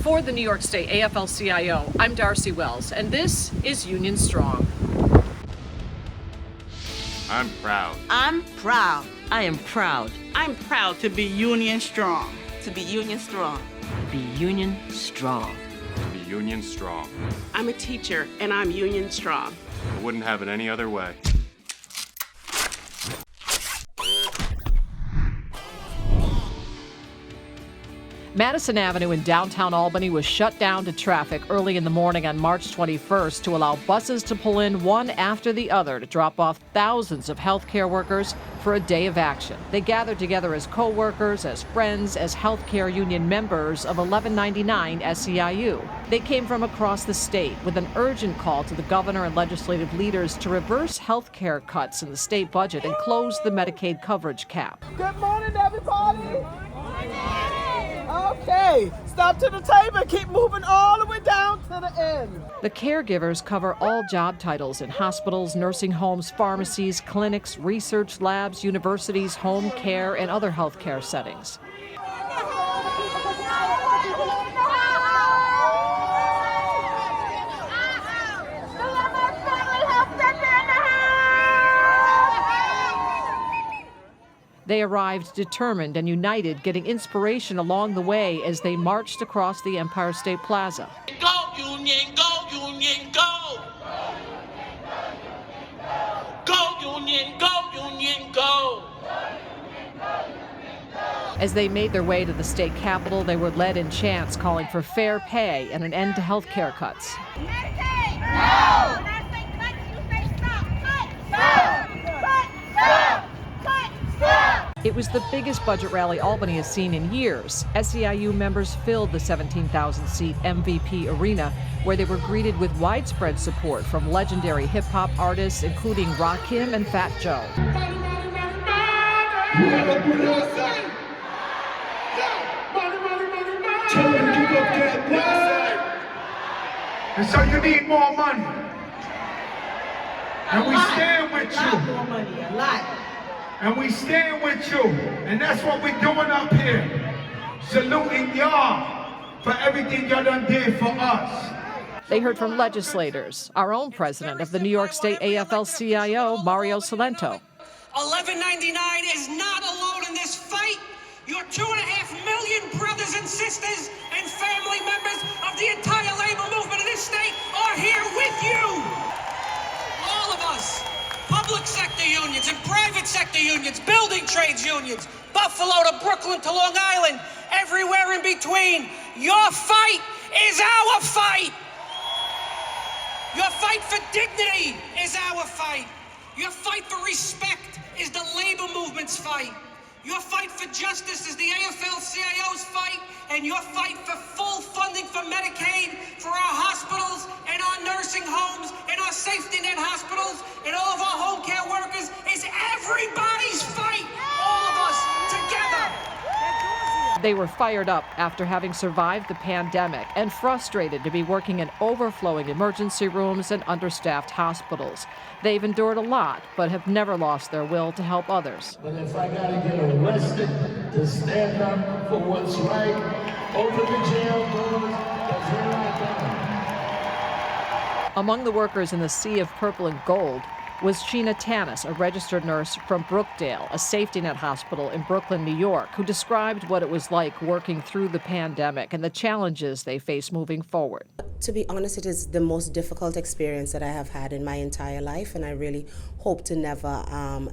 For the New York State AFL-CIO, I'm Darcy Wells, and this is Union Strong. I'm proud. I'm proud. I am proud. I'm proud to be Union Strong. To be Union Strong. To be Union Strong. To be Union Strong. I'm a teacher, and I'm Union Strong. I wouldn't have it any other way. Madison Avenue in downtown Albany was shut down to traffic early in the morning on March 21st to allow buses to pull in one after the other to drop off thousands of healthcare workers for a day of action. They gathered together as co-workers, as friends, as healthcare union members of 1199 SEIU. They came from across the state with an urgent call to the governor and legislative leaders to reverse healthcare cuts in the state budget and close the Medicaid coverage cap. Good morning, everybody. Okay, stop to the table, keep moving all the way down to the end. The caregivers cover all job titles in hospitals, nursing homes, pharmacies, clinics, research labs, universities, home care, and other healthcare settings. They arrived determined and united, getting inspiration along the way as they marched across the Empire State Plaza. Go, Union, go, Union, go! Go, Union, go, Union, go! As they made their way to the state capitol, they were led in chants calling for fair pay and an end to health care cuts. Medicaid! No! When I say cut, you say stop! Cut! Stop! Cut! Stop! Cut! Stop! It was the biggest budget rally Albany has seen in years. SEIU members filled the 17,000-seat MVP arena, where they were greeted with widespread support from legendary hip-hop artists, including Rakim and Fat Joe. And so you need more money. And we stand with you. A lot more money, a lot. And we stand with you. And that's what we're doing up here. Saluting y'all for everything y'all done did for us. They heard from legislators, our own president of the New York State AFL-CIO, Mario Salento. 1199 is not alone in this fight. Your 2.5 million brothers and sisters and family members of the entire labor movement in this state are here with you. All of us. Public sector unions and private sector unions, building trades unions, Buffalo to Brooklyn to Long Island, everywhere in between. Your fight is our fight. Your fight for dignity is our fight. Your fight for respect is the labor movement's fight. Your fight for justice is the AFL-CIO's fight, and your fight for full funding for Medicaid, for our hospitals and our nursing homes and our safety net hospitals and all of our home care workers is everybody's fight, all of us together. They were fired up after having survived the pandemic and frustrated to be working in overflowing emergency rooms and understaffed hospitals. They've endured a lot, but have never lost their will to help others. But if I gotta get arrested to stand up for what's right, open the jail doors, that's where I go. Among the workers in the sea of purple and gold was Sheena Tanis, a registered nurse from Brookdale, a safety net hospital in Brooklyn, New York, who described what it was like working through the pandemic and the challenges they face moving forward. To be honest, it is the most difficult experience that I have had in my entire life, and I really hope to never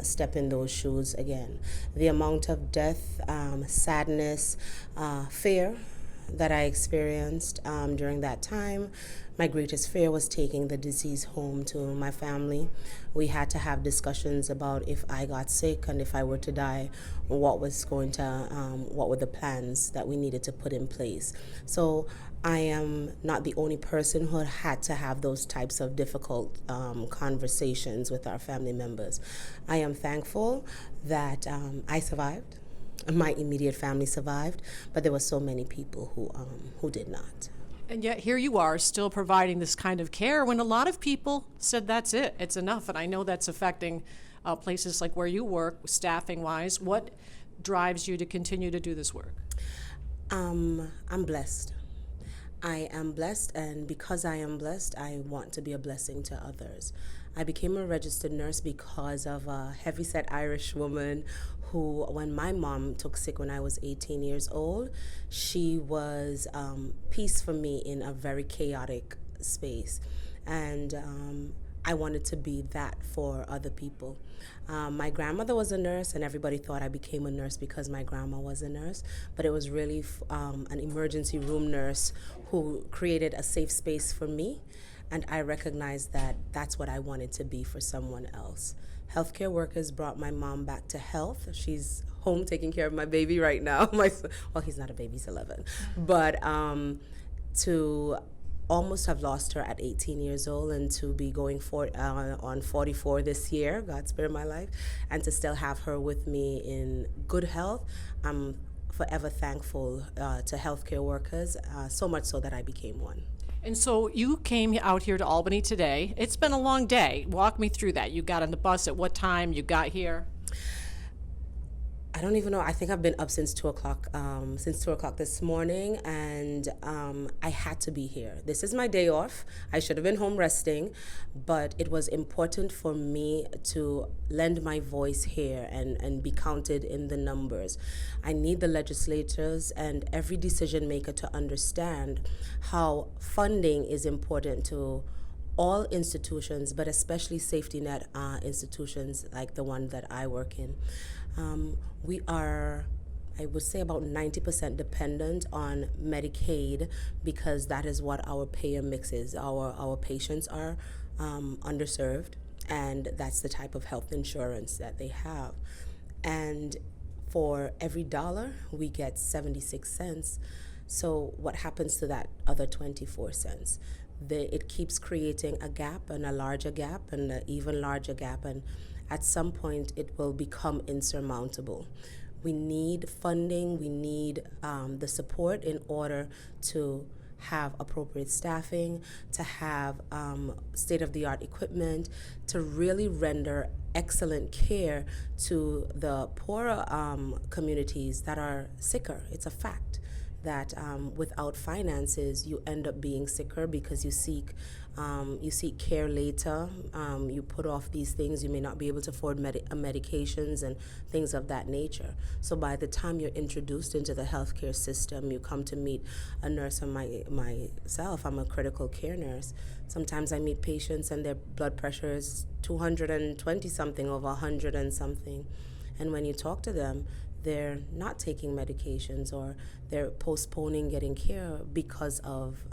step in those shoes again. The amount of death, sadness, fear that I experienced during that time. My greatest fear was taking the disease home to my family. We had to have discussions about if I got sick and if I were to die, what were the plans that we needed to put in place. So I am not the only person who had to have those types of difficult conversations with our family members. I am thankful that I survived. My immediate family survived, but there were so many people who did not. And yet here you are still providing this kind of care when a lot of people said that's it, it's enough. And I know that's affecting places like where you work, staffing-wise. What drives you to continue to do this work? I'm blessed. I am blessed, and because I am blessed, I want to be a blessing to others. I became a registered nurse because of a heavyset Irish woman who, when my mom took sick when I was 18 years old, she was peace for me in a very chaotic space. And I wanted to be that for other people. My grandmother was a nurse, and everybody thought I became a nurse because my grandma was a nurse, but it was really an emergency room nurse who created a safe space for me, and I recognized that that's what I wanted to be for someone else. Healthcare workers brought my mom back to health. She's home taking care of my baby right now. Well, he's not a baby, he's 11. But to almost have lost her at 18 years old, and to be going on 44 this year, God spare my life, and to still have her with me in good health, I'm forever thankful to healthcare workers, so much so that I became one. And so you came out here to Albany today. It's been a long day. Walk me through that. You got on the bus at what time? You got here? I don't even know. I think I've been up since 2 o'clock, this morning, and I had to be here. This is my day off. I should have been home resting, but it was important for me to lend my voice here and be counted in the numbers. I need the legislators and every decision maker to understand how funding is important to all institutions, but especially safety net institutions like the one that I work in. We are, I would say, about 90% dependent on Medicaid because that is what our payer mix is. Our patients are underserved, and that's the type of health insurance that they have. And for every dollar, we get 76 cents. So what happens to that other 24 cents? It keeps creating a gap, and a larger gap, and an even larger gap, and at some point it will become insurmountable. We need funding, we need the support in order to have appropriate staffing, to have state-of-the-art equipment, to really render excellent care to the poorer communities that are sicker. It's a fact that without finances, you end up being sicker because you seek care later. You put off these things. You may not be able to afford medications and things of that nature. So by the time you're introduced into the healthcare system, you come to meet a nurse, and myself, I'm a critical care nurse. Sometimes I meet patients and their blood pressure is 220 something over 100 and something. And when you talk to them, they're not taking medications, or they're postponing getting care because of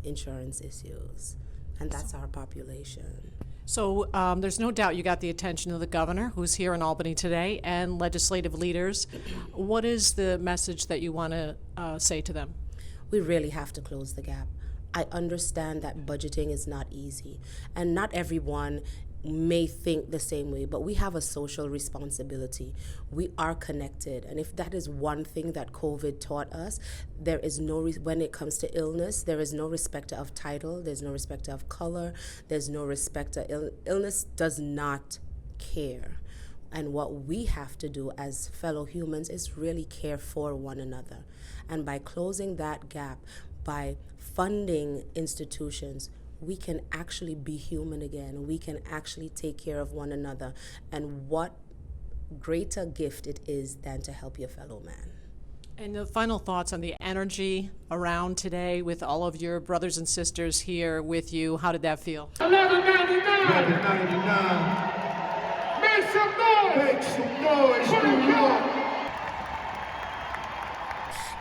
insurance issues. And that's our population. So there's no doubt you got the attention of the governor, who's here in Albany today, and legislative leaders. What is the message that you want to say to them? We really have to close the gap. I understand that budgeting is not easy, and not everyone may think the same way, but we have a social responsibility. We are connected, and if that is one thing that COVID taught us, there is when it comes to illness, there is no respect of title, there's no respect of color, there's no respect of illness does not care. And what we have to do as fellow humans is really care for one another. And by closing that gap, by funding institutions, we can actually be human again. We can actually take care of one another. And what greater gift it is than to help your fellow man. And the final thoughts on the energy around today with all of your brothers and sisters here with you. How did that feel? 1199. Make some noise! Make some noise, New York!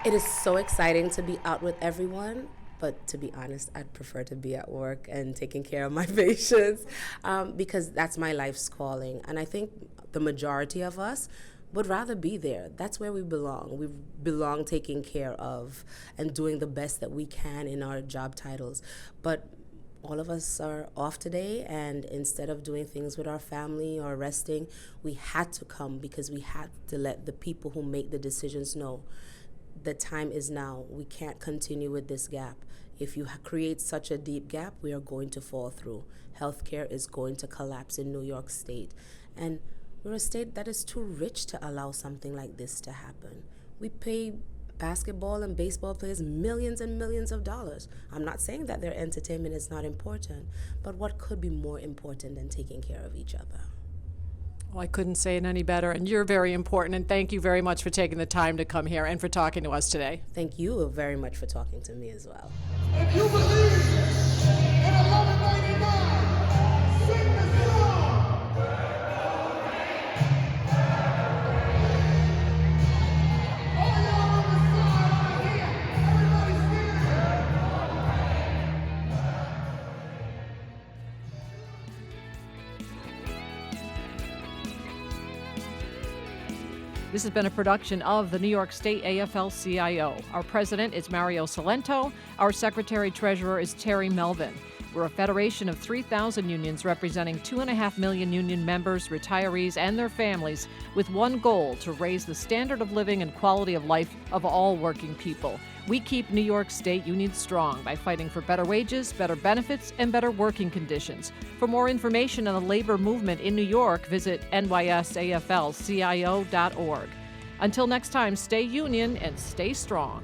It is so exciting to be out with everyone. But to be honest, I'd prefer to be at work and taking care of my patients because that's my life's calling. And I think the majority of us would rather be there. That's where we belong. We belong taking care of and doing the best that we can in our job titles. But all of us are off today, and instead of doing things with our family or resting, we had to come because we had to let the people who make the decisions know the time is now. We can't continue with this gap. If you create such a deep gap, we are going to fall through. Healthcare is going to collapse in New York State. And we're a state that is too rich to allow something like this to happen. We pay basketball and baseball players millions and millions of dollars. I'm not saying that their entertainment is not important, but what could be more important than taking care of each other? Well, I couldn't say it any better, and you're very important, and thank you very much for taking the time to come here and for talking to us today. Thank you very much for talking to me as well. If you believe in 1199, sing the song. All y'all on the side right here. Everybody stand. This has been a production of the New York State AFL-CIO. Our president is Mario Salento. Our secretary-treasurer is Terry Melvin. We're a federation of 3,000 unions representing 2.5 million union members, retirees, and their families, with one goal: to raise the standard of living and quality of life of all working people. We keep New York State unions strong by fighting for better wages, better benefits, and better working conditions. For more information on the labor movement in New York, visit nysaflcio.org. Until next time, stay union and stay strong.